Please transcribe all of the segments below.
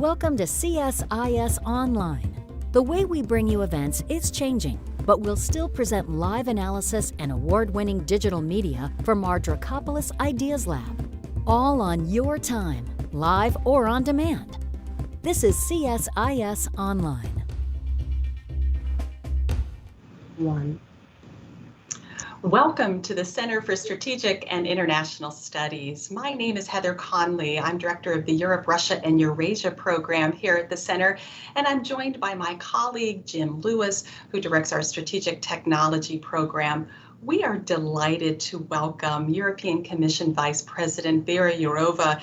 Welcome to CSIS Online. The way we bring you events is changing, but we'll still present live analysis and award-winning digital media from our Dracopolis Ideas Lab. All on your time, live or on demand. This is CSIS Online. Welcome to the Center for Strategic and International Studies. My name is Heather Conley. I'm director of the Europe, Russia, and Eurasia Program here at the Center, and I'm joined by my colleague, Jim Lewis, who directs our Strategic Technology Program. We are delighted to welcome European Commission Vice President Věra Jourová,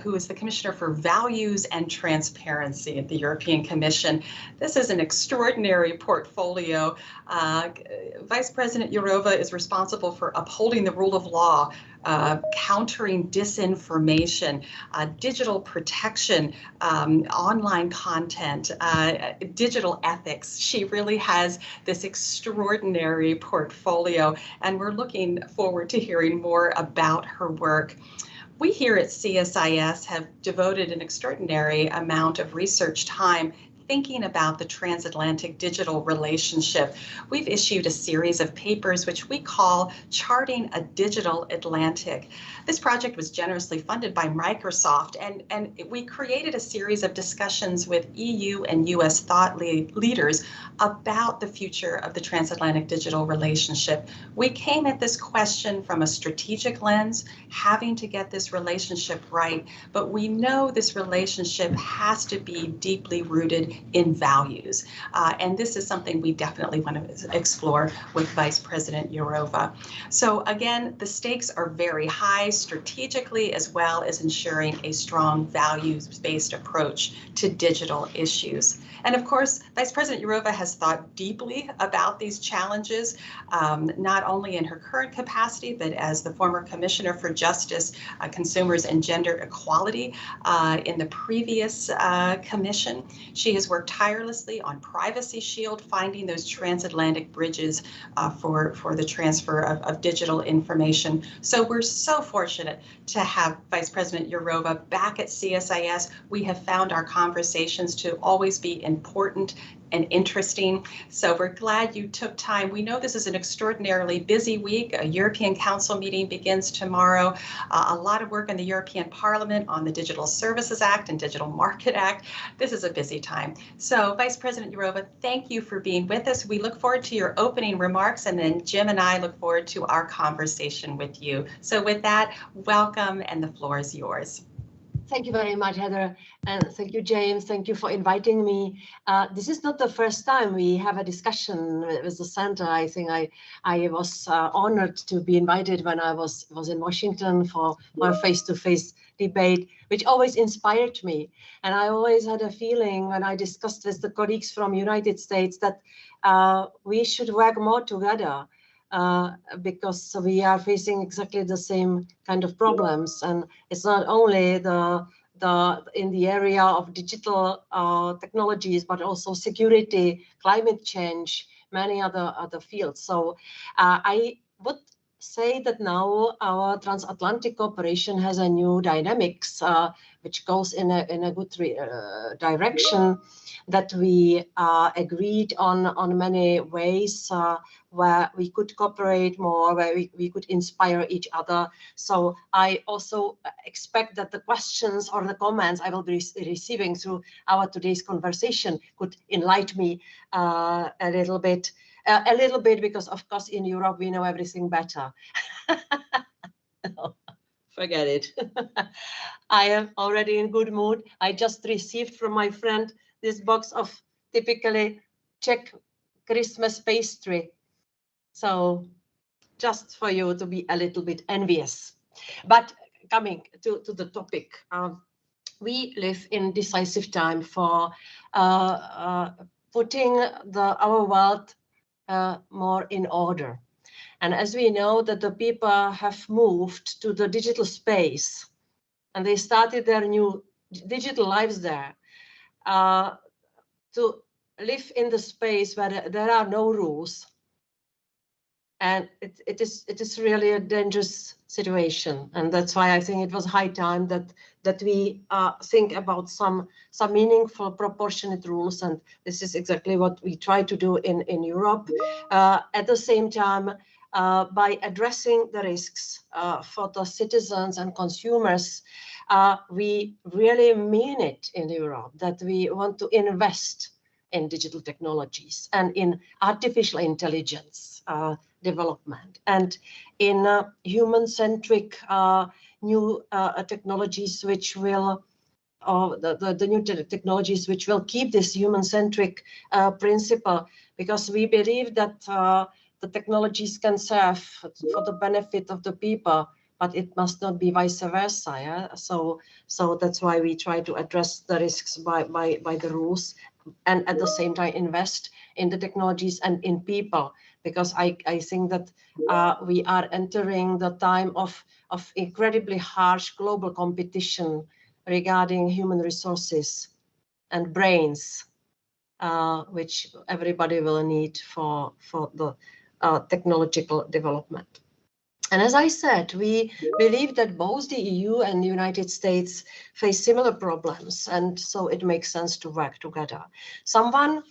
who is the Commissioner for Values and Transparency at the European Commission. This is an extraordinary portfolio. Vice President Jourová is responsible for upholding the rule of law, countering disinformation, digital protection, online content, digital ethics. She really has this extraordinary portfolio, and we're looking forward to hearing more about her work. We here at CSIS have devoted an extraordinary amount of research time thinking about the transatlantic digital relationship. We've issued a series of papers which we call Charting a Digital Atlantic. This project was generously funded by Microsoft, and we created a series of discussions with EU and US thought leaders about the future of the transatlantic digital relationship. We came at this question from a strategic lens, having to get this relationship right, but we know this relationship has to be deeply rooted in values. And this is something we definitely want to explore with Vice President Jourová. So again, the stakes are very high strategically, as well as ensuring a strong values-based approach to digital issues. And of course, Vice President Jourová has thought deeply about these challenges, not only in her current capacity, but as the former Commissioner for Justice, Consumers, and Gender Equality in the previous commission. She has worked tirelessly on Privacy Shield, finding those transatlantic bridges for the transfer of digital information. So we're so fortunate to have Vice President Jourová back at CSIS. We have found our conversations to always be important and interesting. So we're glad you took time. We know this is an extraordinarily busy week. A European Council meeting begins tomorrow. A lot of work in the European Parliament on the Digital Services Act and Digital Market Act. This is a busy time. So Vice President Jourová, thank you for being with us. We look forward to your opening remarks, and then Jim and I look forward to our conversation with you. So with that, welcome, and the floor is yours. Thank you very much, Heather, and thank you, James. Thank you for inviting me. This is not the first time we have a discussion with the center. I think I was honored to be invited when I was in Washington for our face-to-face debate, which always inspired me. And I always had a feeling when I discussed with the colleagues from United States that we should work more together. Because we are facing exactly the same kind of problems, and it's not only in the area of digital technologies, but also security, climate change, many other fields. So I would say that now our transatlantic cooperation has a new dynamics, which goes in a good direction, that we agreed on many ways where we could cooperate more, where we could inspire each other. So I also expect that the questions or the comments I will be receiving through our today's conversation could enlighten me a little bit, because of course in Europe we know everything better. No, forget it. I am already in good mood. I just received from my friend this box of typically Czech Christmas pastry. So just for you to be a little bit envious. But coming to the topic, we live in decisive time for putting our world more in order. And as we know that the people have moved to the digital space and they started their new digital lives there, to live in the space where there are no rules And it is really a dangerous situation, and that's why I think it was high time that we think about some meaningful proportionate rules, and this is exactly what we try to do in Europe. At the same time, by addressing the risks for the citizens and consumers, we really mean it in Europe that we want to invest in digital technologies and in artificial intelligence development and in human-centric new technologies which will the new technologies which will keep this human-centric principle, because we believe that the technologies can serve for the benefit of the people, but it must not be vice versa. Yeah? So that's why we try to address the risks by the rules, and at the same time invest in the technologies and in people, because I think that we are entering the time of incredibly harsh global competition regarding human resources and brains, which everybody will need for the technological development. And as I said, we believe that both the EU and the United States face similar problems, and so it makes sense to work together. Someone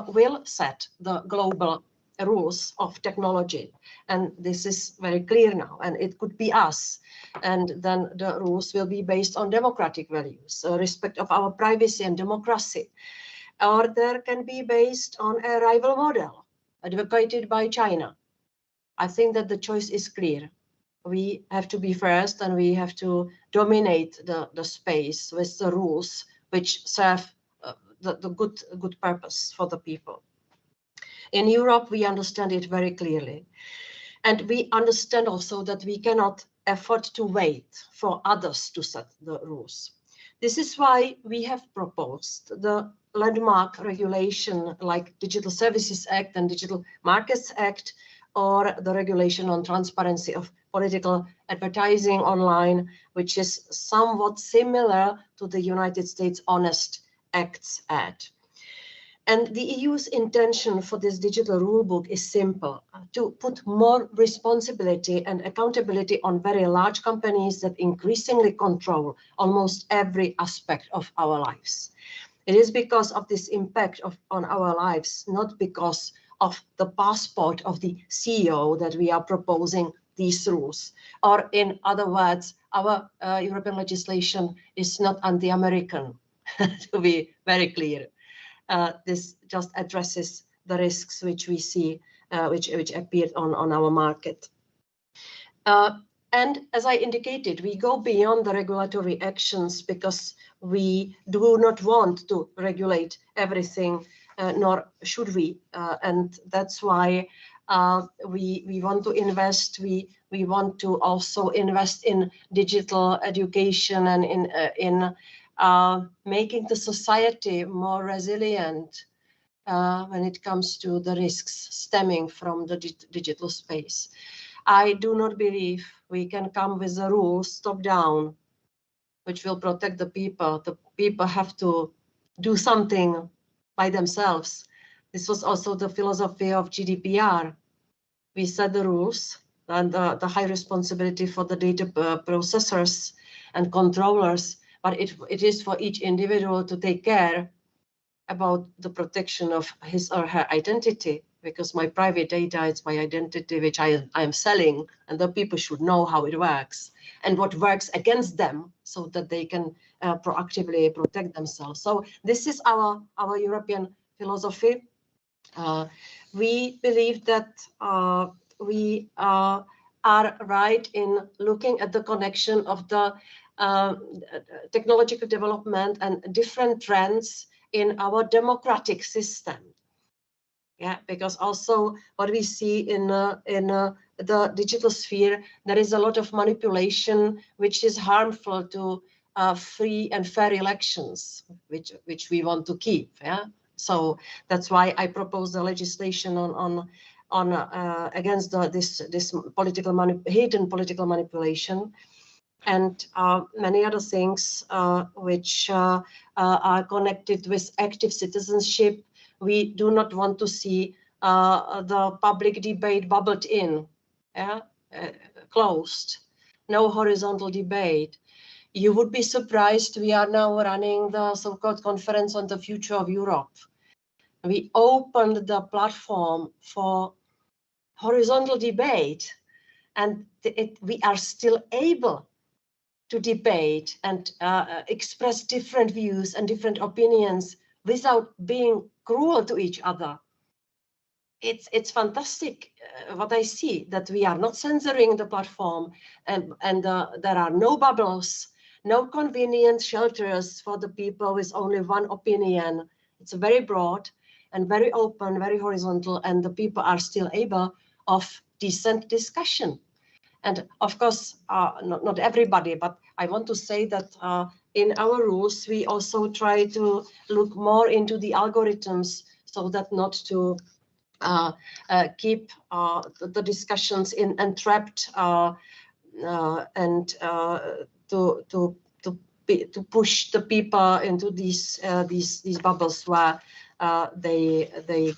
will set the global rules of technology, and this is very clear now, and it could be us. And then the rules will be based on democratic values, respect of our privacy and democracy, or there can be based on a rival model advocated by China. I think that the choice is clear. We have to be first, and we have to dominate the space with the rules which serve the good purpose for the people. In Europe, we understand it very clearly. And we understand also that we cannot afford to wait for others to set the rules. This is why we have proposed the landmark regulation like Digital Services Act and Digital Markets Act, or the regulation on transparency of political advertising online, which is somewhat similar to the United States Honest Acts Act. And the EU's intention for this digital rulebook is simple: to put more responsibility and accountability on very large companies that increasingly control almost every aspect of our lives. It is because of this impact on our lives, not because of the passport of the CEO, that we are proposing these rules. Or in other words, our European legislation is not anti-American, to be very clear. This just addresses the risks which we see, which appeared on our market. And as I indicated, we go beyond the regulatory actions because we do not want to regulate everything, nor should we. And that's why we want to invest. We want to also invest in digital education and in making the society more resilient when it comes to the risks stemming from the digital space. I do not believe we can come with the rules top down, which will protect the people. The people have to do something by themselves. This was also the philosophy of GDPR. We set the rules and the high responsibility for the data processors and controllers, but it is for each individual to take care about the protection of his or her identity, because my private data is my identity, which I am selling, and the people should know how it works and what works against them, so that they can proactively protect themselves. So this is our European philosophy. We believe that we are right in looking at the connection of the technological development and different trends in our democratic system. Yeah, because also what we see in the digital sphere, there is a lot of manipulation which is harmful to free and fair elections, which we want to keep. Yeah, so that's why I propose the legislation on against this hidden political manipulation, and many other things which are connected with active citizenship. We do not want to see the public debate bubbled in, closed, no horizontal debate. You would be surprised, we are now running the so-called Conference on the Future of Europe. We opened the platform for horizontal debate, and we are still able to debate and express different views and different opinions without being cruel to each other. It's fantastic what I see, that we are not censoring the platform, and there are no bubbles, no convenient shelters for the people with only one opinion. It's very broad and very open, very horizontal, and the people are still able of decent discussion. And of course, not everybody, but I want to say that in our rules, we also try to look more into the algorithms, so that not to keep the discussions entrapped and to push the people into these bubbles where they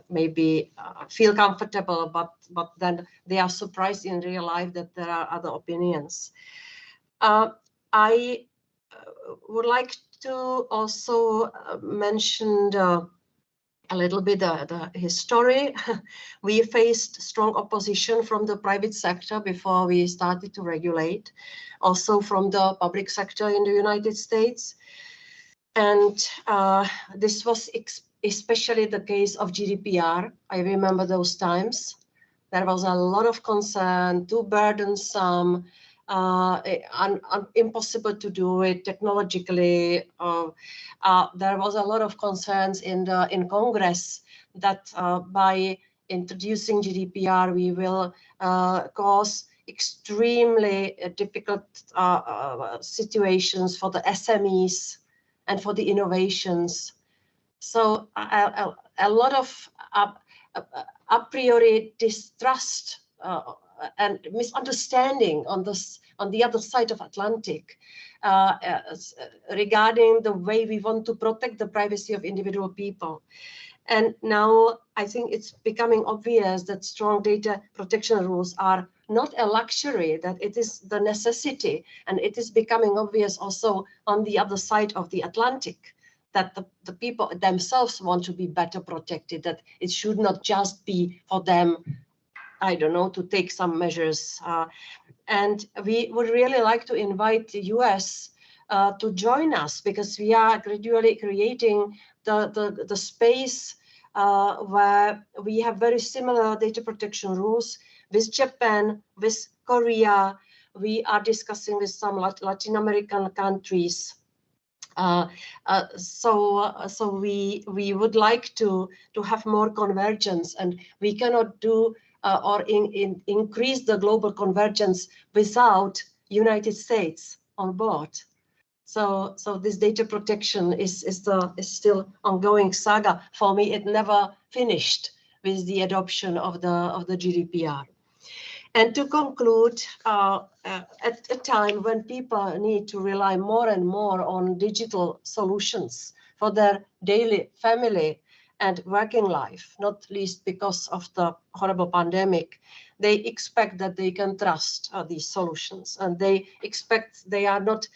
maybe feel comfortable, but then they are surprised in real life that there are other opinions. I would like to also mention a little bit the history. We faced strong opposition from the private sector before we started to regulate, also from the public sector in the United States. And this was especially the case of GDPR. I remember those times. There was a lot of concern, too burdensome, impossible to do it technologically. There was a lot of concerns in Congress that by introducing GDPR, we will cause extremely difficult situations for the SMEs and for the innovations. So a lot of a priori distrust and misunderstanding on the other side of Atlantic regarding the way we want to protect the privacy of individual people. And now I think it's becoming obvious that strong data protection rules are not a luxury, that it is the necessity, and it is becoming obvious also on the other side of the Atlantic, that the people themselves want to be better protected, that it should not just be for them, I don't know, to take some measures. And we would really like to invite the US to join us, because we are gradually creating the space where we have very similar data protection rules with Japan, with Korea. We are discussing with some Latin American countries. So we would like to have more convergence, and we cannot do or increase the global convergence without United States on board. So this data protection is still ongoing saga. For me, it never finished with the adoption of the GDPR. And to conclude, at a time when people need to rely more and more on digital solutions for their daily family and working life, not least because of the horrible pandemic, they expect that they can trust these solutions, and they expect they are not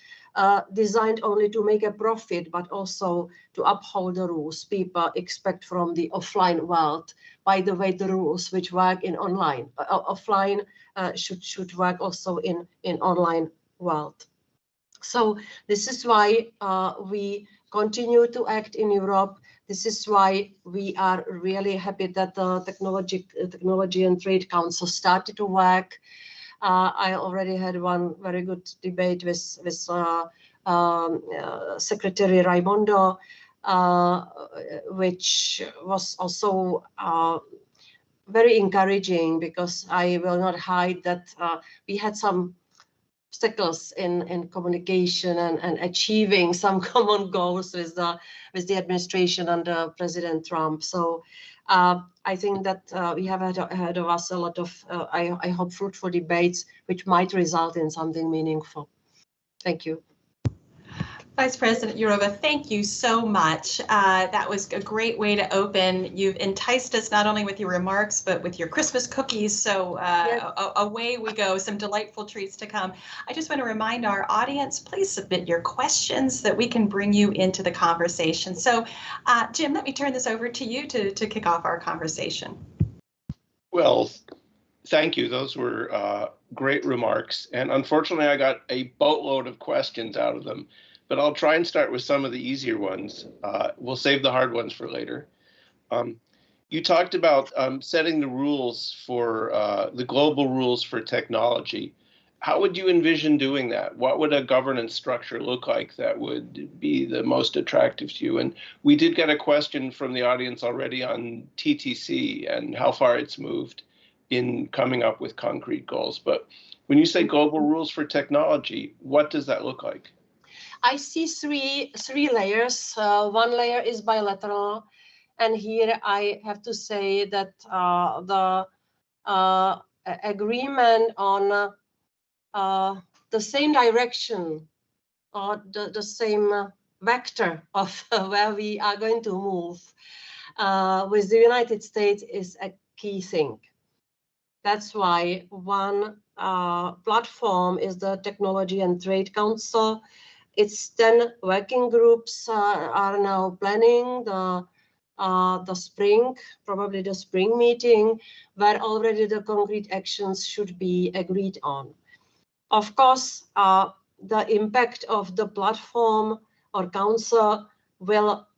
designed only to make a profit, but also to uphold the rules people expect from the offline world. By the way, the rules which work in online, offline should work also in online world. So this is why we continue to act in Europe. This is why we are really happy that the Technology and Trade Council started to work. I already had one very good debate with Secretary Raimondo, which was also very encouraging, because I will not hide that we had some obstacles in communication and achieving some common goals with the administration under President Trump. So I think that we have ahead of us a lot of, I hope, fruitful debates, which might result in something meaningful. Thank you. Vice President Jourová, thank you so much. That was a great way to open. You've enticed us not only with your remarks, but with your Christmas cookies. So Yes. away we go, some delightful treats to come. I just want to remind our audience, please submit your questions so that we can bring you into the conversation. So Jim, let me turn this over to you to kick off our conversation. Well, thank you. Those were great remarks. And unfortunately, I got a boatload of questions out of them. But I'll try and start with some of the easier ones. We'll save the hard ones for later. You talked about setting the rules for the global rules for technology. How would you envision doing that? What would a governance structure look like that would be the most attractive to you? And we did get a question from the audience already on TTC and how far it's moved in coming up with concrete goals. But when you say global rules for technology, what does that look like? I see three layers. One layer is bilateral, and here I have to say that the agreement on the same direction or the same vector of where we are going to move with the United States is a key thing. That's why one platform is the Technology and Trade Council. It's 10 working groups are now planning the spring, probably the spring meeting, where already the concrete actions should be agreed on. Of course, the impact of the platform or council will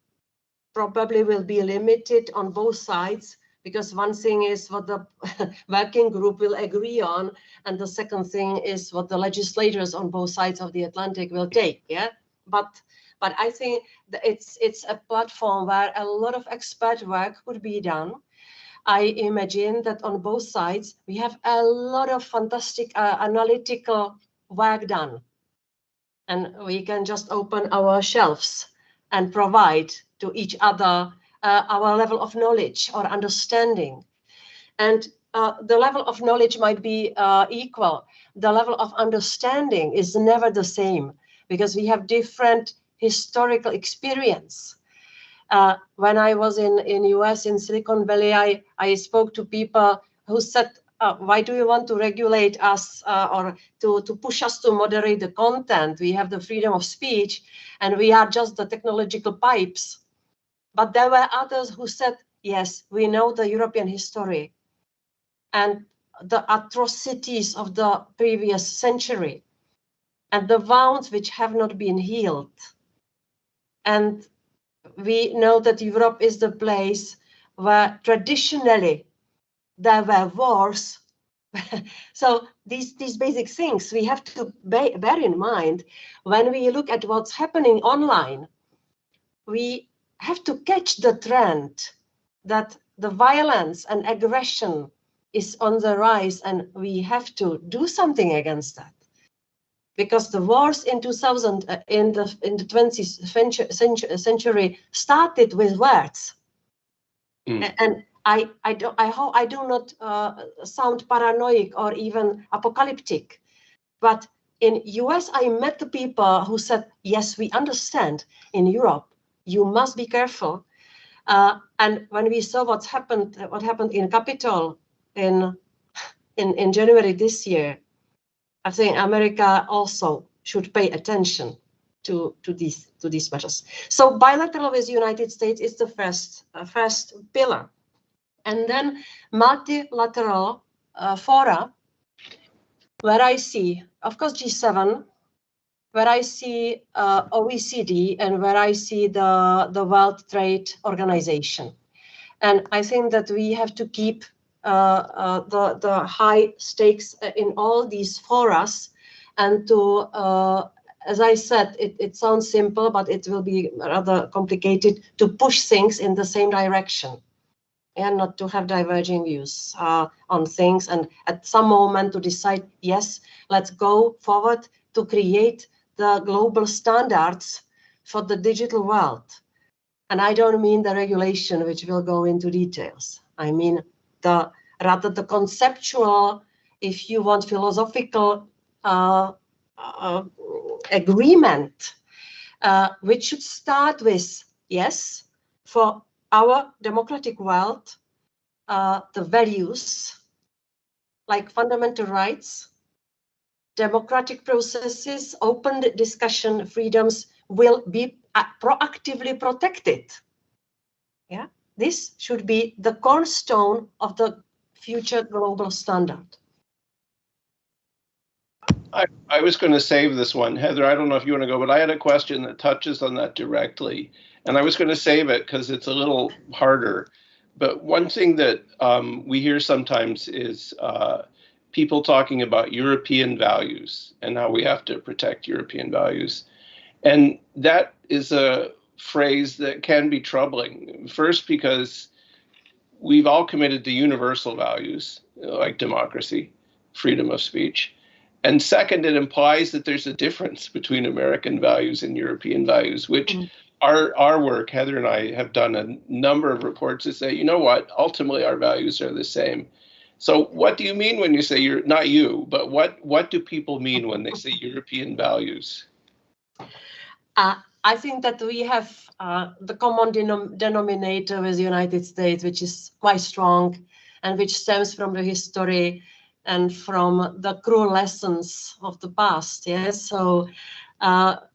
probably be limited on both sides, because one thing is what the working group will agree on, and the second thing is what the legislators on both sides of the Atlantic will take. Yeah, but I think that it's a platform where a lot of expert work would be done. I imagine that on both sides we have a lot of fantastic analytical work done, and we can just open our shelves and provide to each other our level of knowledge or understanding. And the level of knowledge might be equal. The level of understanding is never the same, because we have different historical experience. When I was in US, in Silicon Valley, I spoke to people who said, why do you want to regulate us or to push us to moderate the content? We have the freedom of speech and we are just the technological pipes. But there were others who said, yes, we know the European history and the atrocities of the previous century and the wounds which have not been healed. And we know that Europe is the place where traditionally there were wars. So these basic things we have to bear in mind when we look at what's happening online. We have to catch the trend that the violence and aggression is on the rise, and we have to do something against that. Because the wars in 2000 in the 20th century started with words, and I do not sound paranoid or even apocalyptic, but in US I met the people who said, yes, we understand. In Europe you must be careful. And when we saw what happened in Capitol in January this year, I think America also should pay attention to these matters. So bilateral with the United States is the first pillar, and then multilateral fora, where I see, of course, G7, where I see OECD, and where I see the World Trade Organization. And I think that we have to keep the high stakes in all these forums, and to, as I said, it sounds simple, but it will be rather complicated to push things in the same direction and not to have diverging views on things, and at some moment to decide, yes, let's go forward to create the global standards for the digital world. And I don't mean the regulation, which will go into details. I mean rather the conceptual, if you want, philosophical agreement which should start with, yes, for our democratic world, the values like fundamental rights, democratic processes, open discussion, freedoms will be proactively protected. Yeah, this should be the cornerstone of the future global standard. I was going to save this one. Heather, I don't know if you want to go, but I had a question that touches on that directly. And I was going to save it because it's a little harder. But one thing that we hear sometimes is people talking about European values and how we have to protect European values. And that is a phrase that can be troubling. First, because we've all committed to universal values like democracy, freedom of speech. And second, it implies that there's a difference between American values and European values, which our work, Heather and I have done a number of reports that say, you know what, ultimately our values are the same. So what do you mean when you say you're not you, but what do people mean when they say European values? I think that we have the common denominator with the United States, which is quite strong and which stems from the history and from the cruel lessons of the past. Yes. So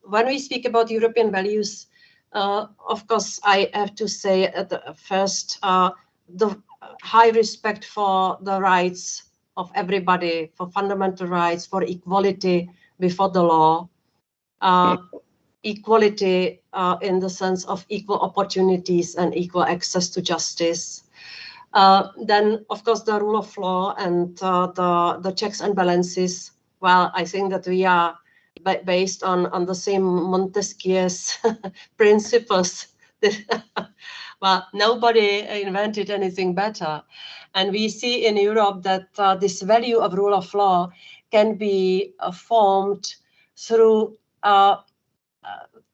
when we speak about European values, of course, I have to say at the first, the high respect for the rights of everybody, for fundamental rights, for equality before the law, equality in the sense of equal opportunities and equal access to justice. Then, of course, the rule of law and the checks and balances. Well, I think that we are based on the same Montesquieu's principles. Well, nobody invented anything better. And we see in Europe that this value of rule of law can be formed through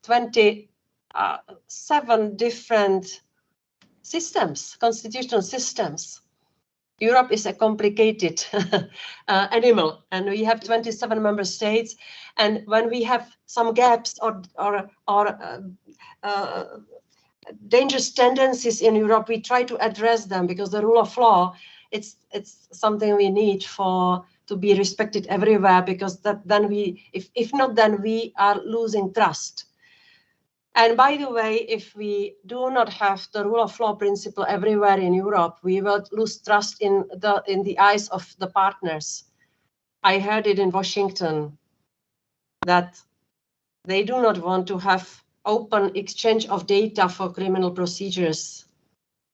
27 different systems, constitutional systems. Europe is a complicated animal, and we have 27 member states. And when we have some gaps or dangerous tendencies in Europe, we try to address them, because the rule of law, it's something we need to be respected everywhere, because then if not, then we are losing trust. And by the way, if we do not have the rule of law principle everywhere in Europe, we will lose trust in the eyes of the partners. I heard it in Washington that they do not want to have open exchange of data for criminal procedures,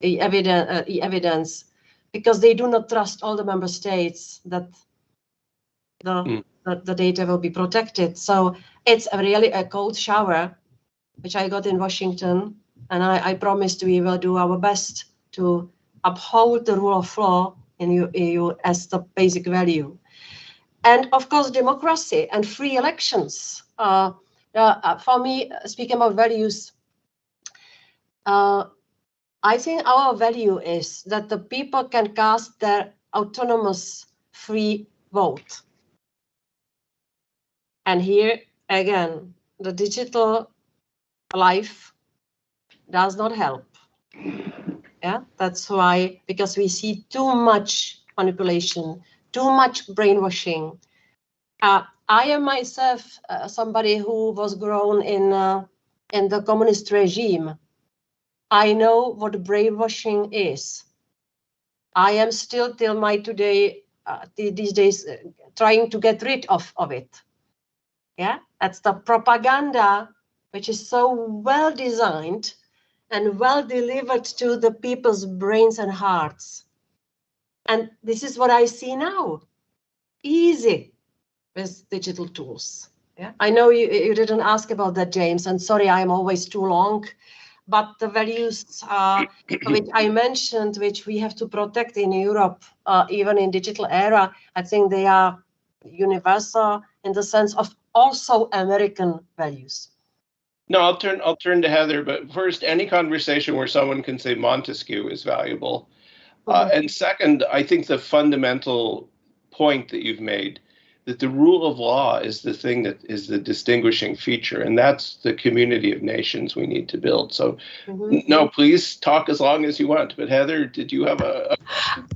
evidence, because they do not trust all the member states that the data will be protected. So it's really a cold shower, which I got in Washington, and I promised we will do our best to uphold the rule of law in EU as the basic value. And of course, democracy and free elections. For me, speaking about values, I think our value is that the people can cast their autonomous free vote. And here, again, the digital life does not help. Yeah, that's why, because we see too much manipulation, too much brainwashing. I am myself somebody who was grown in the communist regime. I know what brainwashing is. I am still till my today, these days, trying to get rid of it. Yeah, that's the propaganda, which is so well designed and well delivered to the people's brains and hearts. And this is what I see now. Easy with digital tools. Yeah, I know you didn't ask about that, James, and sorry, I'm always too long. But the values which I mentioned, which we have to protect in Europe, even in digital era, I think they are universal in the sense of also American values. No, I'll turn to Heather, but first, any conversation where someone can say Montesquieu is valuable. And second, I think the fundamental point that you've made, that the rule of law is the thing that is the distinguishing feature, and that's the community of nations we need to build. So, no, please talk as long as you want. But Heather, did you have a question?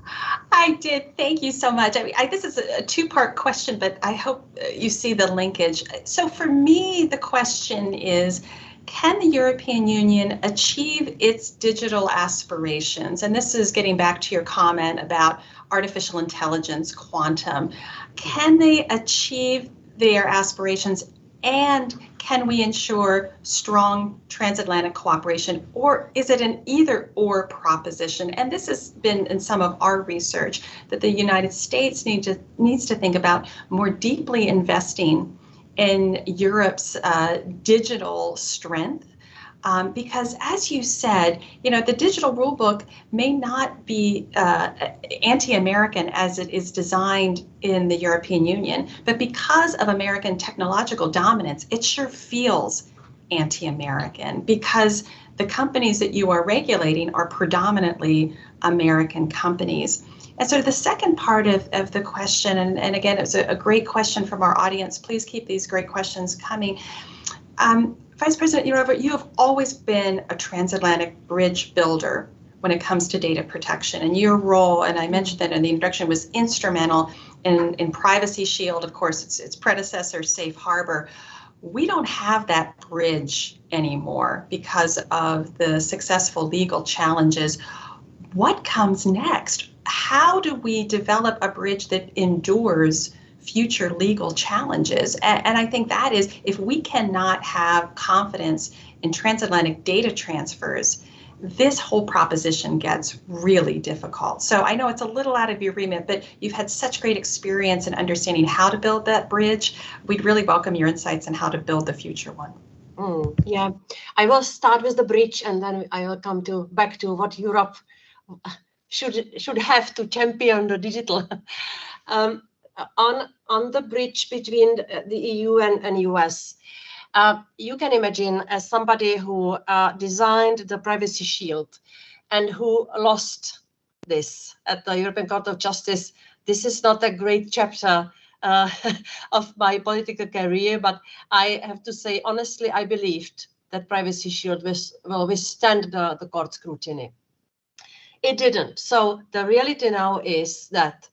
I did. Thank you so much. I mean, this is a two-part question, but I hope you see the linkage. So for me, the question is, can the European Union achieve its digital aspirations? And this is getting back to your comment about artificial intelligence, quantum. Can they achieve their aspirations, and can we ensure strong transatlantic cooperation, or is it an either-or proposition? And this has been in some of our research that the United States needs to think about more deeply investing in Europe's digital strength. Because as you said, the digital rulebook may not be anti-American as it is designed in the European Union, but because of American technological dominance, it sure feels anti-American because the companies that you are regulating are predominantly American companies. And so the second part of the question, and again, it's a great question from our audience. Please keep these great questions coming. Vice President Jourová, you have always been a transatlantic bridge builder when it comes to data protection. And your role, and I mentioned that in the introduction, was instrumental in Privacy Shield, of course, its predecessor, Safe Harbor. We don't have that bridge anymore because of the successful legal challenges. What comes next? How do we develop a bridge that endures future legal challenges? And I think that is, if we cannot have confidence in transatlantic data transfers, this whole proposition gets really difficult. So I know it's a little out of your remit, but you've had such great experience in understanding how to build that bridge. We'd really welcome your insights on how to build the future one. Yeah, I will start with the bridge, and then I will come back to what Europe should have to champion the digital. On the bridge between the EU and US, you can imagine, as somebody who designed the Privacy Shield and who lost this at the European Court of Justice, this is not a great chapter of my political career, but I have to say, honestly, I believed that Privacy Shield will withstand the court scrutiny. It didn't. So the reality now is that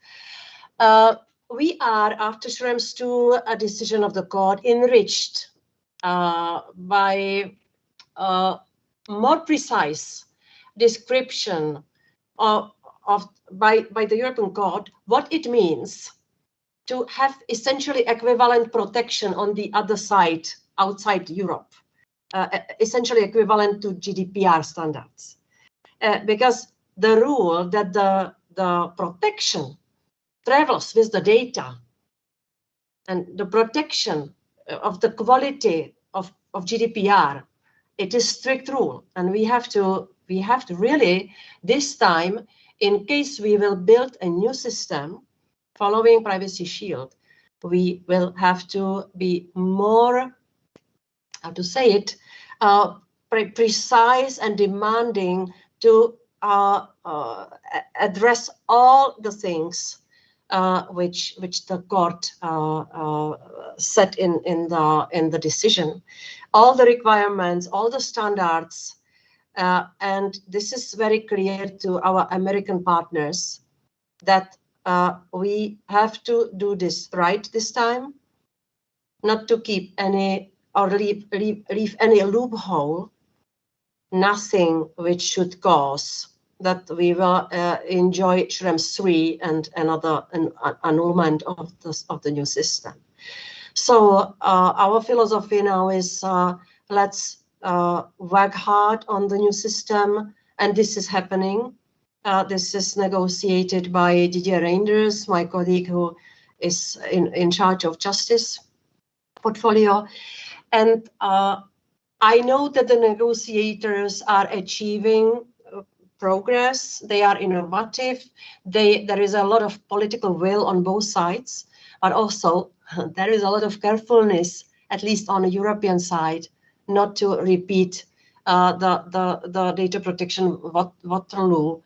we are, after Schrems 2, a decision of the court, enriched by more precise description by the European Court what it means to have essentially equivalent protection on the other side, outside Europe, essentially equivalent to GDPR standards. Because the rule that the protection travels with the data and the protection of the quality of GDPR, it is strict rule, and we have to really, this time, in case we will build a new system following Privacy Shield, we will have to be more, how to say it, precise and demanding to address all the things which the court set in the decision, all the requirements, all the standards, and this is very clear to our American partners that we have to do this right this time, not to keep any or leave any loophole, nothing which should cause that we will enjoy Schrems 3 and another annulment of the new system. So our philosophy now is let's work hard on the new system, and this is happening. This is negotiated by Didier Reinders, my colleague who is in charge of justice portfolio. And I know that the negotiators are achieving progress. They are innovative. There is a lot of political will on both sides, but also there is a lot of carefulness, at least on the European side, not to repeat the data protection Waterloo,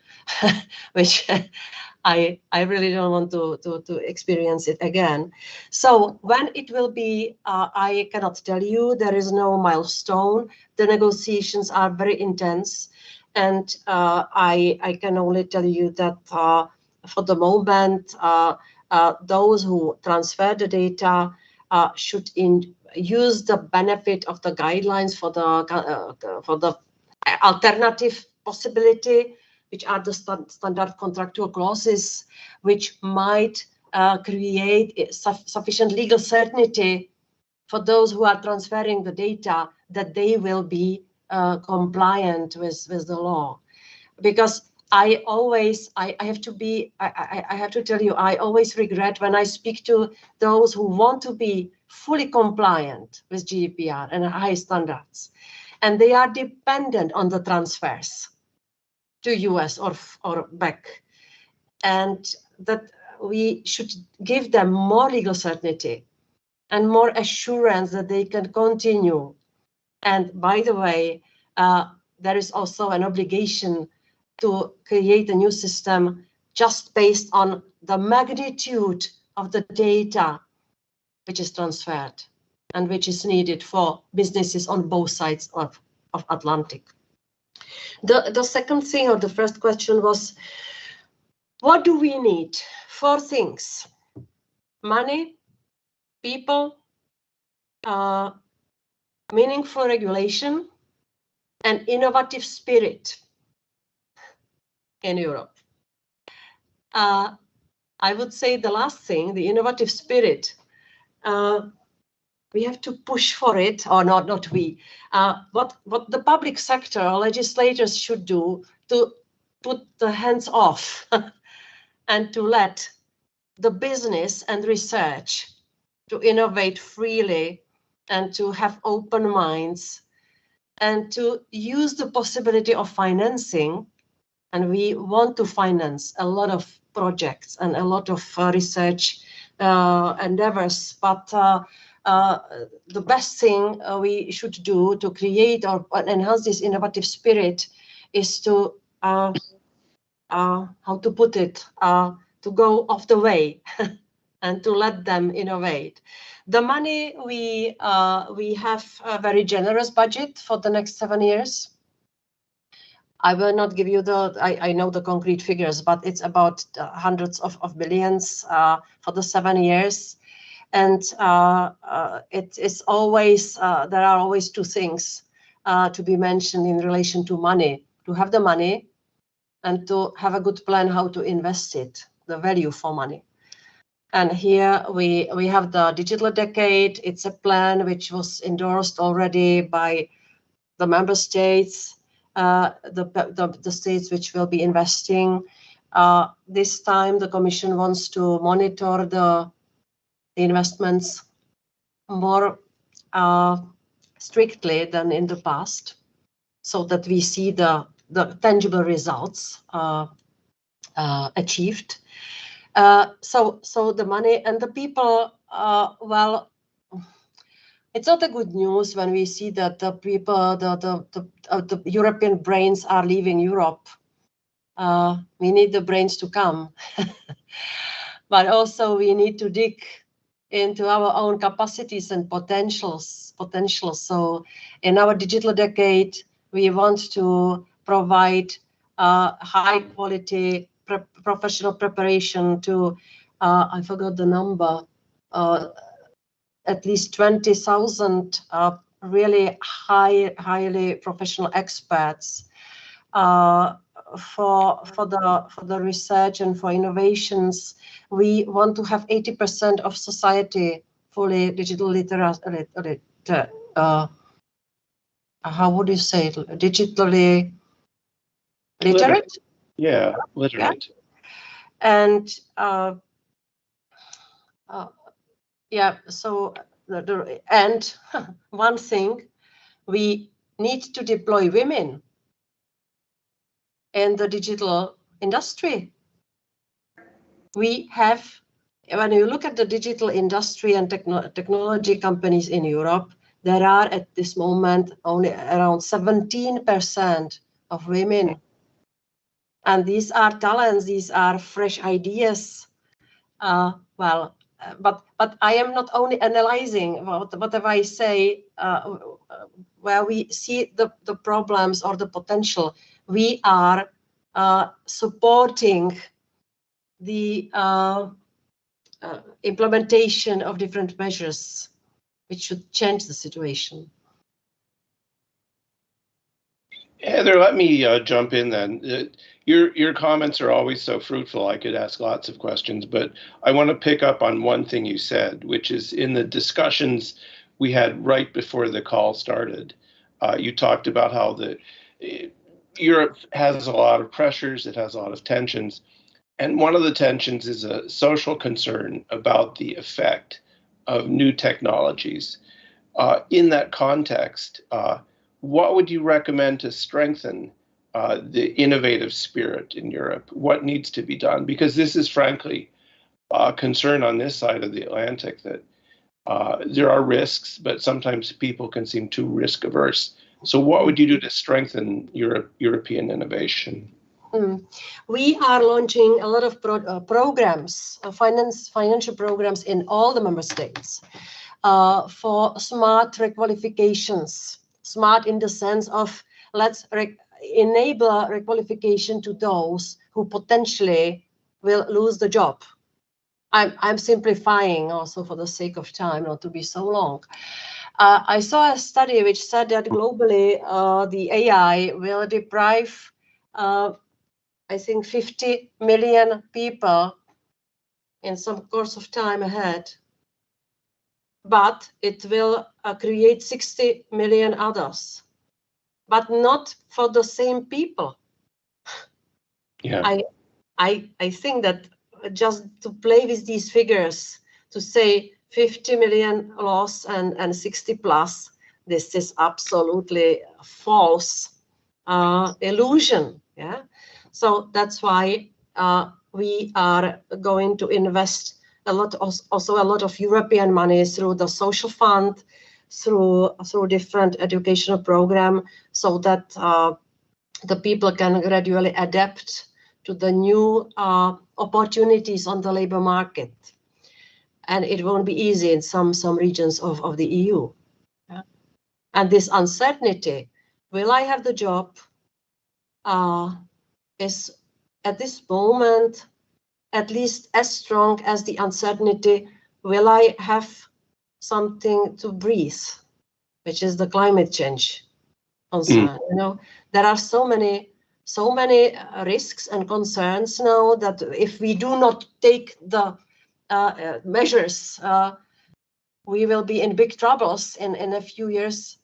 which I really don't want to experience it again. So when it will be, I cannot tell you. There is no milestone. The negotiations are very intense, and I can only tell you that for the moment, those who transfer the data should use the benefit of the guidelines for the alternative possibility, which are the standard contractual clauses, which might create sufficient legal certainty for those who are transferring the data that they will be compliant with the law. Because I have to tell you, I always regret when I speak to those who want to be fully compliant with GDPR and high standards, and they are dependent on the transfers to US or back, and that we should give them more legal certainty and more assurance that they can continue. And by the way, there is also an obligation to create a new system just based on the magnitude of the data which is transferred and which is needed for businesses on both sides of Atlantic. The second thing, or the first question, was, what do we need? 4 things: money, people, meaningful regulation, and innovative spirit in Europe. I would say the last thing, the innovative spirit, we have to push for it, or not we. What the public sector or legislators should do to put the hands off and to let the business and research to innovate freely and to have open minds and to use the possibility of financing. And we want to finance a lot of projects and a lot of research endeavors, but the best thing we should do to create or enhance this innovative spirit is to, how to put it, to go off the way and to let them innovate. The money, we have a very generous budget for the next 7 years. I will not give you I know the concrete figures, but it's about hundreds of billions for the 7 years. And it is always, there are always 2 things to be mentioned in relation to money: to have the money and to have a good plan how to invest it, the value for money. And here we have the digital decade. It's a plan which was endorsed already by the member states, the states which will be investing. This time the Commission wants to monitor the investments more strictly than in the past, so that we see the tangible results achieved. So the money and the people, well, it's not a good news when we see that the people, the European brains are leaving Europe. We need the brains to come, but also we need to dig into our own capacities and potentials. So in our digital decade, we want to provide high quality professional preparation to, I forgot the number, at least 20,000 really highly professional experts for the research and for innovations. We want to have 80% of society fully digital literate. How would you say it? Digitally literate? Yeah, literate. Yeah. And yeah, so and one thing, we need to deploy women in the digital industry. We have, when you look at the digital industry and technology companies in Europe, there are at this moment only around 17% of women And these are talents, these are fresh ideas. But I am not only analyzing whatever I say, where we see the problems or the potential. We are supporting the implementation of different measures which should change the situation. Heather, let me jump in then. Your comments are always so fruitful. I could ask lots of questions, but I want to pick up on one thing you said, which is in the discussions we had right before the call started. You talked about how Europe has a lot of pressures, it has a lot of tensions, and one of the tensions is a social concern about the effect of new technologies. In that context, what would you recommend to strengthen the innovative spirit in Europe? What needs to be done? Because this is frankly a concern on this side of the Atlantic, that there are risks, but sometimes people can seem too risk averse. So what would you do to strengthen European innovation? We are launching a lot of programs, financial programs in all the member states for smart requalifications. Smart in the sense of let's enable requalification to those who potentially will lose the job. I'm simplifying also for the sake of time, not to be so long. I saw a study which said that globally the AI will deprive, I think, 50 million people in some course of time ahead, but it will create 60 million others, but not for the same people. Yeah. I think that just to play with these figures, to say 50 million loss and 60 plus, this is absolutely false illusion. Yeah. So that's why we are going to invest a lot, also a lot of European money through the social fund, through different educational program, so that the people can gradually adapt to the new opportunities on the labor market. And it won't be easy in some regions of the EU. Yeah? And this uncertainty, will I have the job, is at this moment at least as strong as the uncertainty, will I have something to breathe, which is the climate change concern. You know, there are so many risks and concerns now that if we do not take the measures, we will be in big troubles in a few years.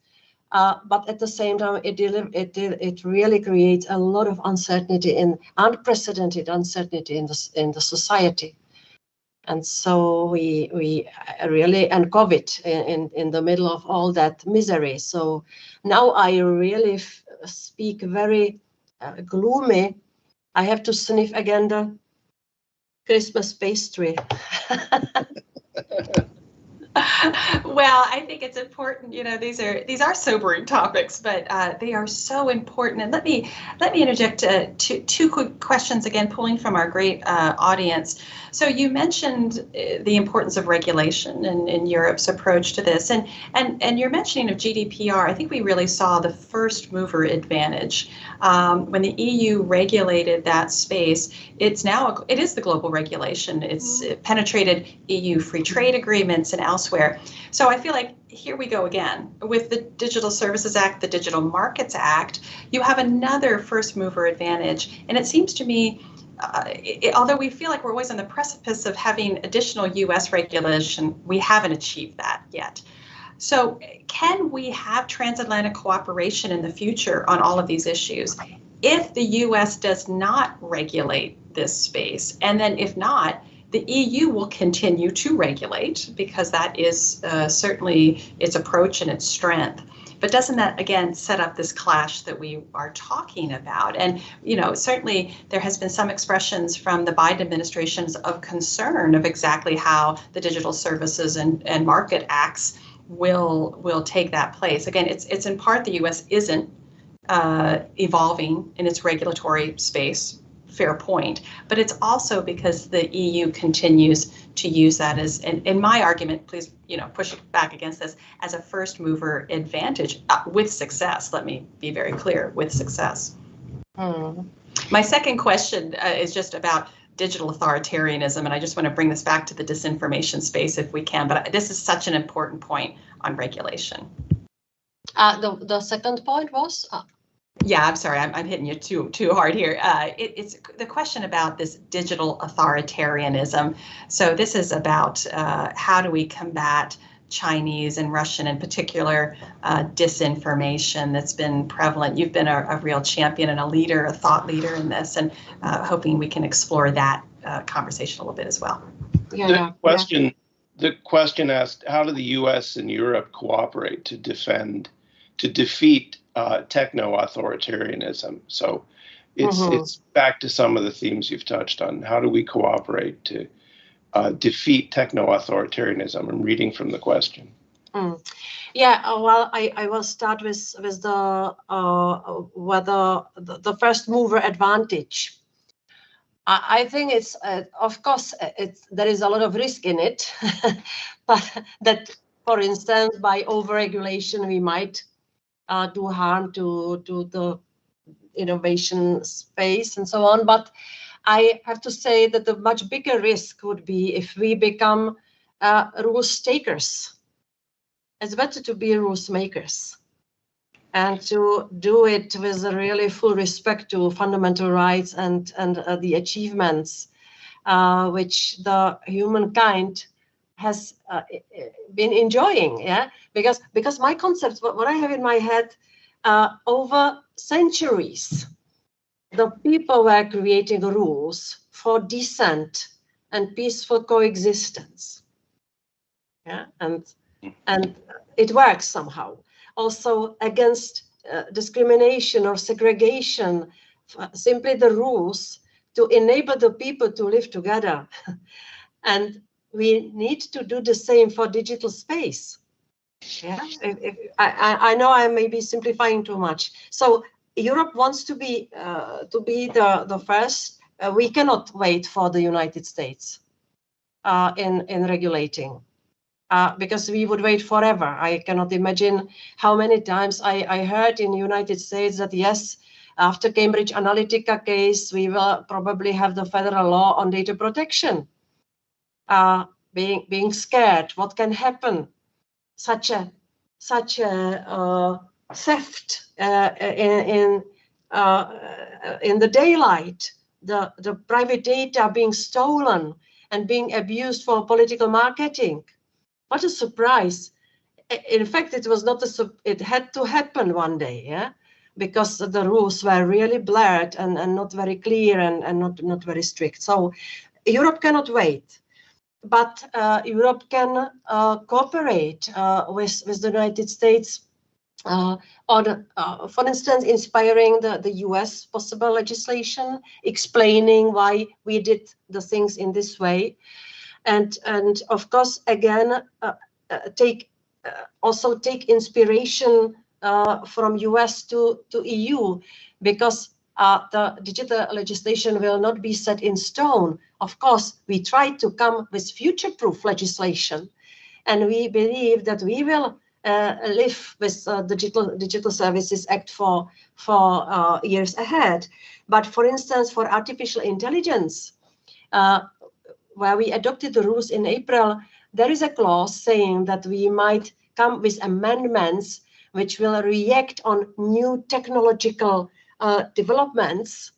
But at the same time, it really creates a lot of uncertainty, unprecedented uncertainty in the society. And so we really, and COVID in the middle of all that misery. So now I really speak very gloomy. I have to sniff again the Christmas pastry. Well, I think it's important. You know, these are sobering topics, but they are so important. And let me interject two quick questions again, pulling from our great audience. So you mentioned the importance of regulation in Europe's approach to this, and your mentioning of GDPR. I think we really saw the first mover advantage when the EU regulated that space. It is the global regulation. It penetrated EU free trade agreements and elsewhere. So I feel like here we go again with the Digital Services Act, the Digital Markets Act. You have another first mover advantage, and it seems to me, although we feel like we're always on the precipice of having additional U.S. regulation, we haven't achieved that yet. So can we have transatlantic cooperation in the future on all of these issues if the U.S. does not regulate this space? And then if not, the EU will continue to regulate, because that is certainly its approach and its strength. But doesn't that, again, set up this clash that we are talking about? And, you know, certainly there has been some expressions from the Biden administrations of concern of exactly how the Digital Services and Market Acts will take that place. Again, it's in part the U.S. isn't evolving in its regulatory space fair point, but it's also because the EU continues to use that as, in my argument, please, push back against this, as a first mover advantage with success. Let me be very clear, with success. My second question is just about digital authoritarianism, and I just want to bring this back to the disinformation space if we can, but this is such an important point on regulation. The second point was? Yeah, I'm sorry, I'm hitting you too hard here. It's the question about this digital authoritarianism. So this is about how do we combat Chinese and Russian in particular disinformation that's been prevalent. You've been a real champion and a leader, a thought leader in this, and hoping we can explore that conversation a little bit as well. Yeah. The question asked, how do the US and Europe cooperate to defeat techno-authoritarianism? So it's back to some of the themes you've touched on. How do we cooperate to defeat techno-authoritarianism? I'm reading from the question. Yeah, well, I will start with the whether the first mover advantage. I think it's of course there is a lot of risk in it, but that, for instance, by overregulation we might do harm to the innovation space and so on. But I have to say that the much bigger risk would be if we become rules takers. It's better to be rules makers and to do it with a really full respect to fundamental rights and the achievements which the humankind has been enjoying. Yeah, because my concepts, what I have in my head, over centuries, the people were creating rules for decent and peaceful coexistence. Yeah, and it works somehow. Also against discrimination or segregation, simply the rules to enable the people to live together. And we need to do the same for digital space. Yeah, I know I may be simplifying too much. So Europe wants to be the first. We cannot wait for the United States in regulating. Because we would wait forever. I cannot imagine how many times I heard in the United States that yes, after Cambridge Analytica case, we will probably have the federal law on data protection. Being scared, what can happen? Such a theft in the daylight, the private data being stolen and being abused for political marketing. What a surprise. In fact, it was not it had to happen one day, yeah, because the rules were really blurred and not very clear and not very strict. So Europe cannot wait, but Europe can cooperate with the United States on, for instance, inspiring the US possible legislation, explaining why we did the things in this way. And of course, again, take inspiration from US to EU, because the digital legislation will not be set in stone. Of course, we try to come with future-proof legislation, and we believe that we will live with Digital Services Act for years ahead. But for instance, for artificial intelligence, where we adopted the rules in April, there is a clause saying that we might come with amendments which will react on new technological developments,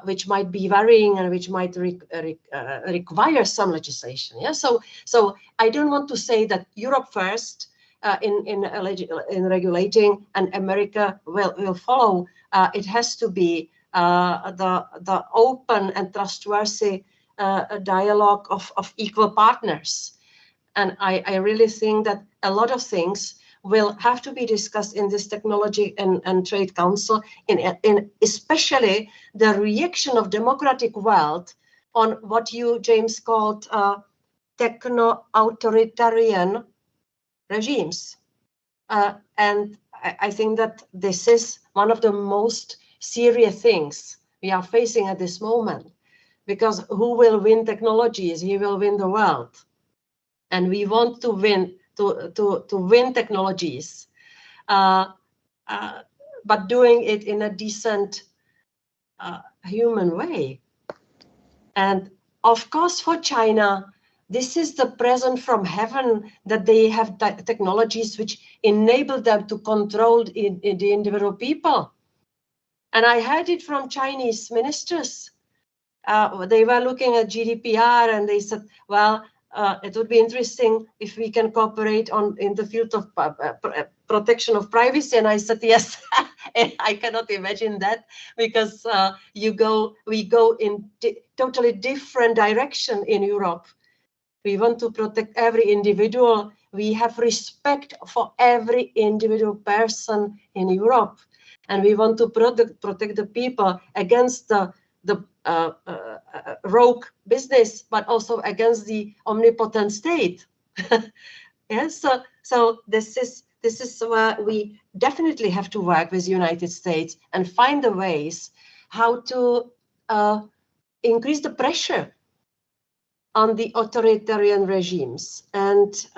which might be varying and which might require some legislation. Yeah, so I don't want to say that Europe first in regulating and America will follow. It has to be the open and trustworthy dialogue of equal partners. And I really think that a lot of things will have to be discussed in this Technology and Trade Council, in especially the reaction of democratic world on what you, James, called techno-authoritarian regimes. And I think that this is one of the most serious things we are facing at this moment. Because who will win technologies? He will win the world. And we want to win technologies, but doing it in a decent human way. And of course, for China, this is the present from heaven, that they have technologies which enable them to control the individual people. And I heard it from Chinese ministers. They were looking at GDPR and they said, well, it would be interesting if we can cooperate in the field of protection of privacy. And I said, yes, I cannot imagine that, because we go in totally different direction in Europe. We want to protect every individual. We have respect for every individual person in Europe. And we want to protect the people against the rogue business, but also against the omnipotent state. Yes, so this is where we definitely have to work with the United States and find the ways how to increase the pressure on the authoritarian regimes and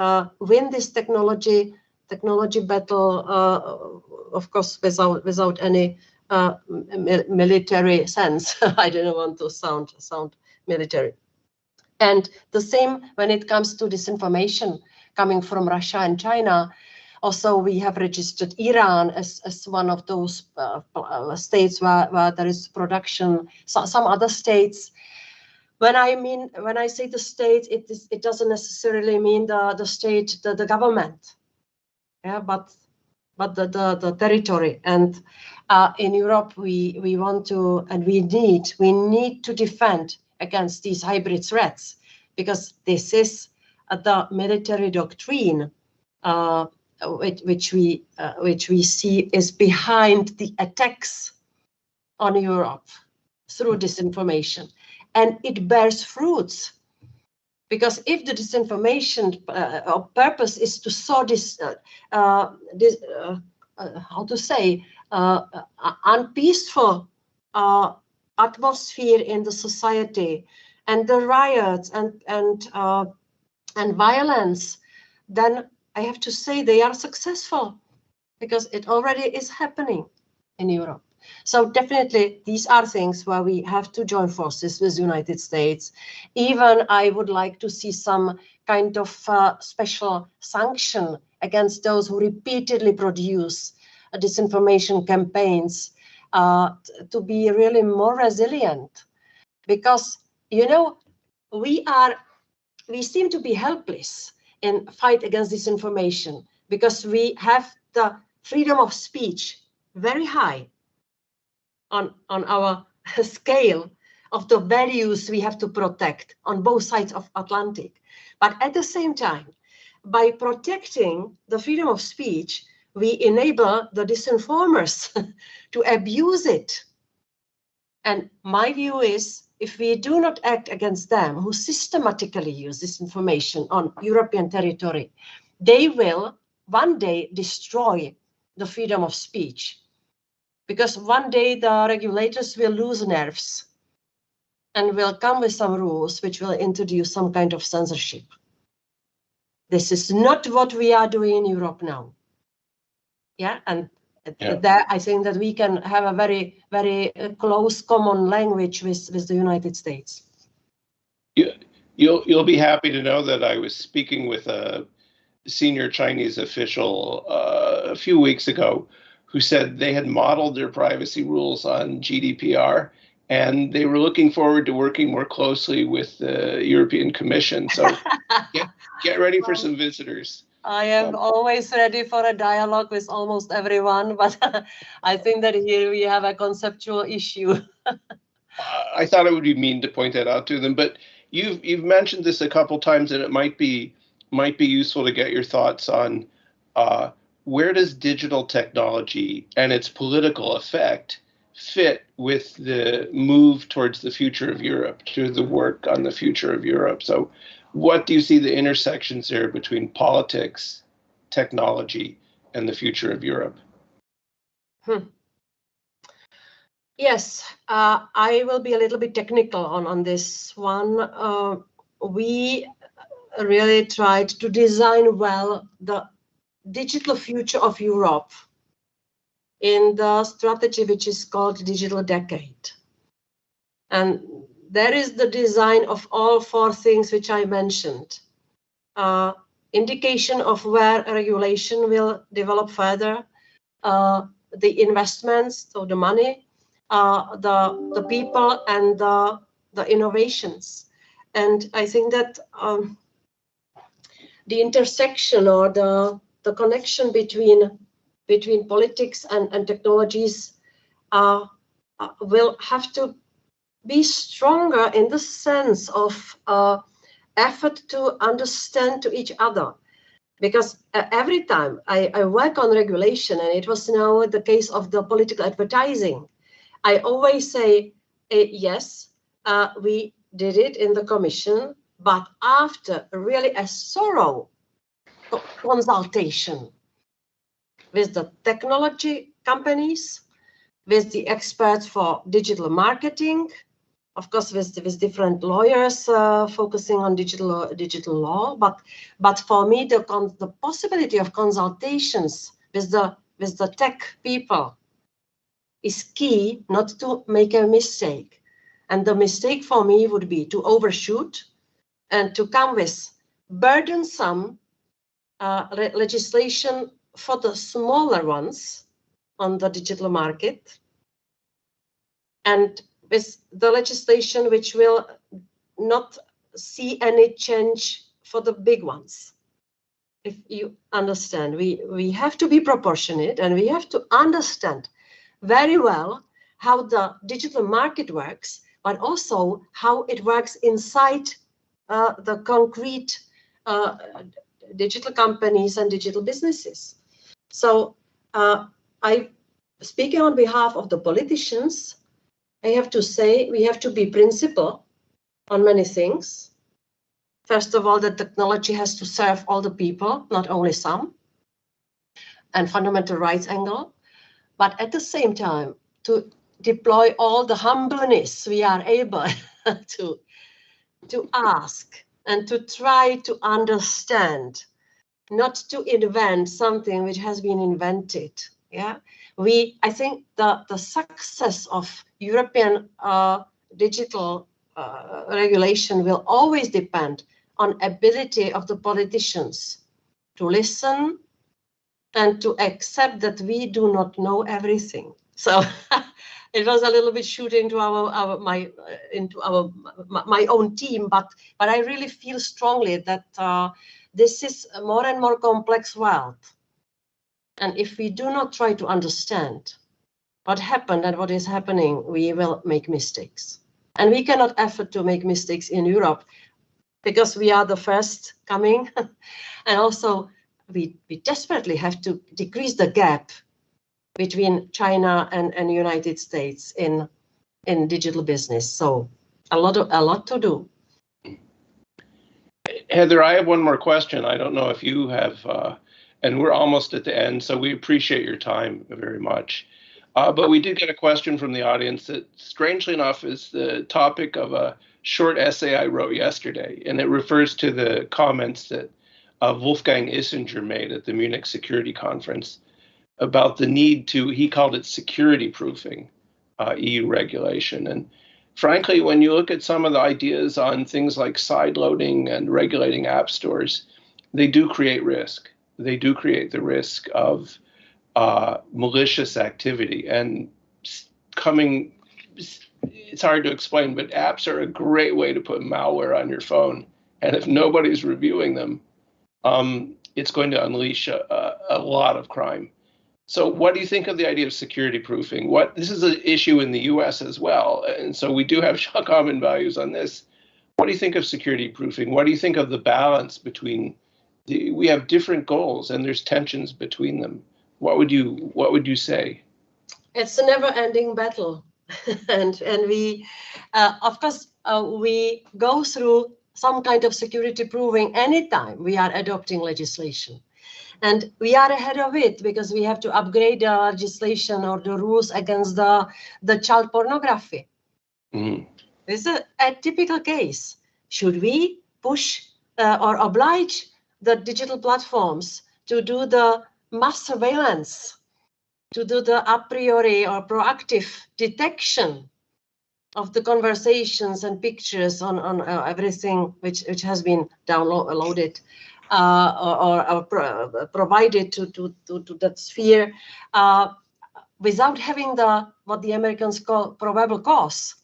win this technology battle, of course, without any military sense. I didn't want to sound military. And the same when it comes to disinformation coming from Russia and China. Also, we have registered Iran as one of those states where there is production. Some other states. When I say the state, it doesn't necessarily mean the state, the government, yeah, but the territory. And in Europe, we want to, and we need to defend against these hybrid threats, because this is the military doctrine which we see is behind the attacks on Europe through disinformation, and it bears fruits. Because if the disinformation purpose is to sow this unpeaceful atmosphere in the society, and the riots and violence, then I have to say they are successful, because it already is happening in Europe. So definitely these are things where we have to join forces with the United States. Even I would like to see some kind of special sanction against those who repeatedly produce disinformation campaigns, to be really more resilient. Because, you know, we seem to be helpless in fight against disinformation, because we have the freedom of speech very high on our scale of the values we have to protect on both sides of Atlantic. But at the same time, by protecting the freedom of speech, we enable the disinformers to abuse it. And my view is, if we do not act against them who systematically use this information on European territory, they will one day destroy the freedom of speech. Because one day the regulators will lose nerves and will come with some rules which will introduce some kind of censorship. This is not what we are doing in Europe now. Yeah, and there I think that we can have a very, very close common language with the United States. You'll be happy to know that I was speaking with a senior Chinese official a few weeks ago, who said they had modeled their privacy rules on GDPR, and they were looking forward to working more closely with the European Commission. So get ready for some visitors. I am always ready for a dialogue with almost everyone, but I think that here we have a conceptual issue. I thought it would be mean to point that out to them, but you've mentioned this a couple times, and it might be useful to get your thoughts on where does digital technology and its political effect fit with the move towards the future of Europe, to the work on the future of Europe? So what do you see the intersections there between politics, technology, and the future of Europe? Yes, I will be a little bit technical on this one. We really tried to design well the digital future of Europe in the strategy which is called Digital Decade. And there is the design of all four things which I mentioned. Indication of where regulation will develop further, the investments, so the money, the people, and the innovations. And I think that the intersection or the connection between politics and technologies will have to be stronger in the sense of effort to understand to each other. Because every time I work on regulation, and it was now the case of the political advertising, I always say, yes, we did it in the Commission, but after really a thorough consultation with the technology companies, with the experts for digital marketing, of course, with different lawyers focusing on digital law, but for me, the possibility of consultations with the tech people is key, not to make a mistake. And the mistake for me would be to overshoot and to come with burdensome legislation for the smaller ones on the digital market, and with the legislation which will not see any change for the big ones. If you understand, we have to be proportionate, and we have to understand very well how the digital market works, but also how it works inside the concrete digital companies and digital businesses. So speaking on behalf of the politicians, I have to say we have to be principled on many things. First of all, the technology has to serve all the people, not only some, and fundamental rights angle, but at the same time to deploy all the humbleness we are able to ask and to try to understand, not to invent something which has been invented. Yeah, I think the success of European digital regulation will always depend on ability of the politicians to listen and to accept that we do not know everything. So it was a little bit shooting to my own team, but I really feel strongly that this is a more and more complex world. And if we do not try to understand what happened and what is happening, we will make mistakes. And we cannot afford to make mistakes in Europe because we are the first coming. And also, we desperately have to decrease the gap between China and United States in digital business. So a lot to do. Heather, I have one more question. I don't know if you have, and we're almost at the end, so we appreciate your time very much. But we did get a question from the audience that, strangely enough, is the topic of a short essay I wrote yesterday, and it refers to the comments that Wolfgang Ischinger made at the Munich Security Conference about the need to, he called it security proofing EU regulation. And frankly, when you look at some of the ideas on things like sideloading and regulating app stores, they do create risk. They do create the risk of malicious activity. And it's hard to explain, but apps are a great way to put malware on your phone. And if nobody's reviewing them, it's going to unleash a lot of crime. So what do you think of the idea of security proofing? This is an issue in the US as well. And so we do have common values on this. What do you think of security proofing? What do you think of the balance between we have different goals and there's tensions between them? What would you say? It's a never-ending battle. and we, of course, we go through some kind of security proving anytime we are adopting legislation. And we are ahead of it because we have to upgrade the legislation or the rules against the child pornography. Mm-hmm. This is a typical case. Should we push or oblige the digital platforms to do the mass surveillance, to do the a priori or proactive detection of the conversations and pictures on everything which has been downloaded or provided to that sphere, without having what the Americans call probable cause?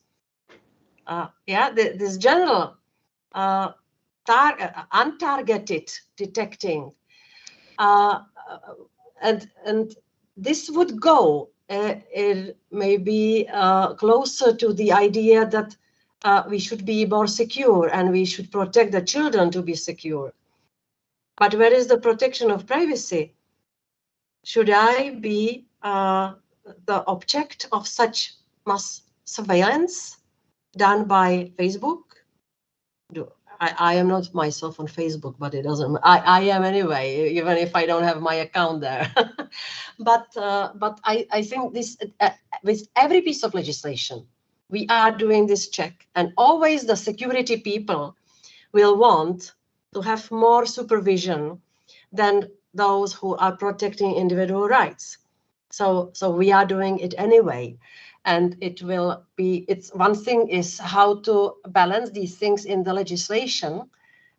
This general untargeted detecting, and this would go maybe closer to the idea that we should be more secure and we should protect the children to be secure. But where is the protection of privacy? Should I be the object of such mass surveillance done by Facebook? I am not myself on Facebook, but it doesn't. I am anyway, even if I don't have my account there. But I think this with every piece of legislation, we are doing this check, and always the security people will want to have more supervision than those who are protecting individual rights. So we are doing it anyway. And it will be, it's one thing is how to balance these things in the legislation.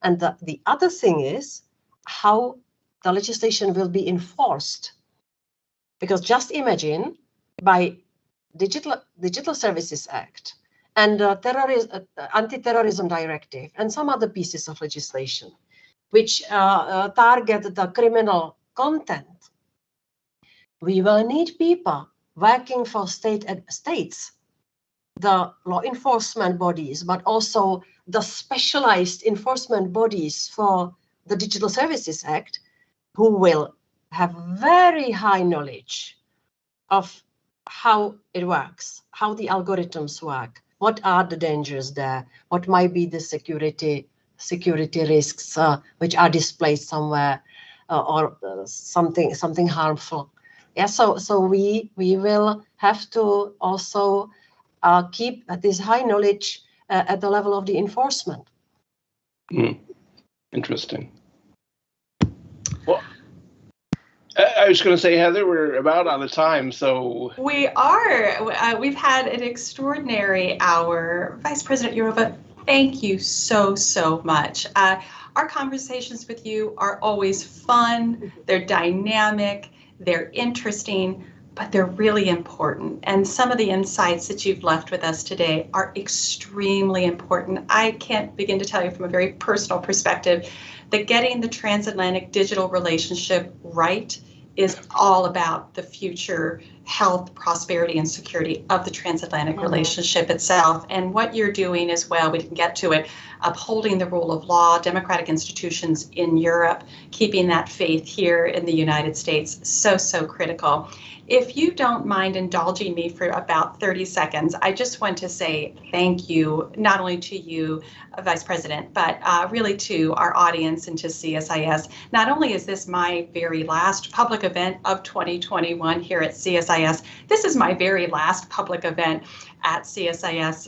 And the other thing is how the legislation will be enforced. Because just imagine by Digital Services Act and the Anti-Terrorism Directive and some other pieces of legislation which target the criminal content, we will need people working for states, the law enforcement bodies, but also the specialized enforcement bodies for the Digital Services Act, who will have very high knowledge of how it works, how the algorithms work, what are the dangers there, what might be the security risks which are displayed somewhere, or something harmful. Yeah, so we will have to also keep this high knowledge at the level of the enforcement. Interesting. Well, I was going to say, Heather, we're about out of time, so. We are. We've had an extraordinary hour. Vice President Jourová, thank you so much. Our conversations with you are always fun. They're dynamic. They're interesting, but they're really important. And some of the insights that you've left with us today are extremely important. I can't begin to tell you from a very personal perspective that getting the transatlantic digital relationship right is all about the future health, prosperity, and security of the transatlantic relationship itself. And what you're doing as well, we can get to it, upholding the rule of law, democratic institutions in Europe, keeping that faith here in the United States, so critical. If you don't mind indulging me for about 30 seconds, I just want to say thank you, not only to you, Vice President, but really to our audience and to CSIS. Not only is this my very last public event of 2021 here at CSIS, this is my very last public event at CSIS,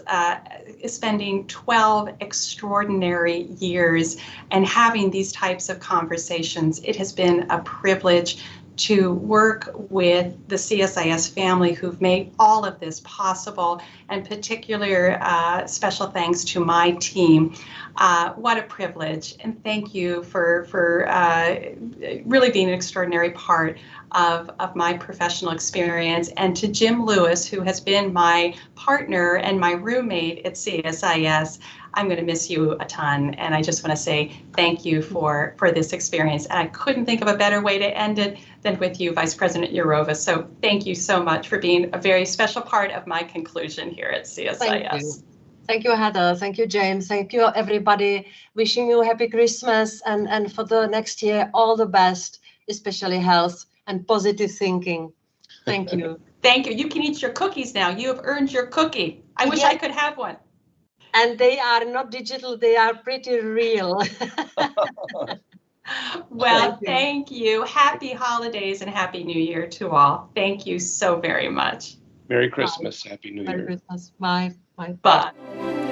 spending 12 extraordinary years and having these types of conversations. It has been a privilege to work with the CSIS family who've made all of this possible, and particular special thanks to my team. What a privilege, and thank you for really being an extraordinary part of my professional experience, and to Jim Lewis, who has been my partner and my roommate at CSIS. I'm going to miss you a ton, and I just want to say thank you for this experience. And I couldn't think of a better way to end it than with you, Vice President Jourová. So thank you so much for being a very special part of my conclusion here at CSIS. Thank you. Thank you, Heather. Thank you, James. Thank you, everybody. Wishing you a happy Christmas, and for the next year, all the best, especially health and positive thinking. Thank you. Thank you. You can eat your cookies now. You have earned your cookie. I wish I could have one. And they are not digital, they are pretty real. Well, thank you. Happy holidays and Happy New Year to all. Thank you so very much. Merry Christmas. Happy New Year. Merry Christmas. Bye. Bye. Bye.